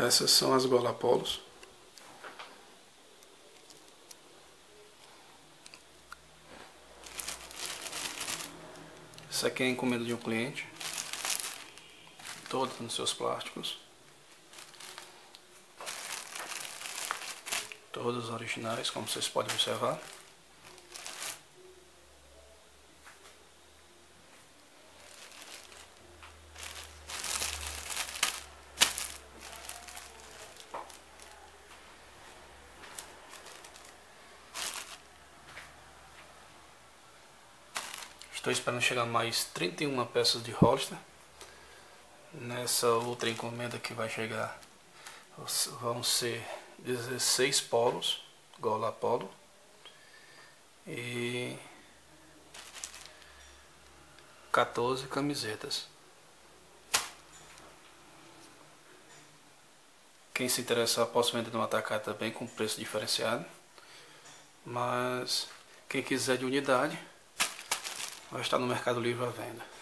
Essas são as gola polos. Essa aqui é a encomenda de um cliente. Todas nos seus plásticos. Todas originais, como vocês podem observar. Estou esperando chegar mais 31 peças de Hollister. Nessa outra encomenda que vai chegar vão ser 16 polos, gola polo, e 14 camisetas. Quem se interessar, posso vender no atacado também com preço diferenciado, mas quem quiser de unidade vai estar no Mercado Livre à venda.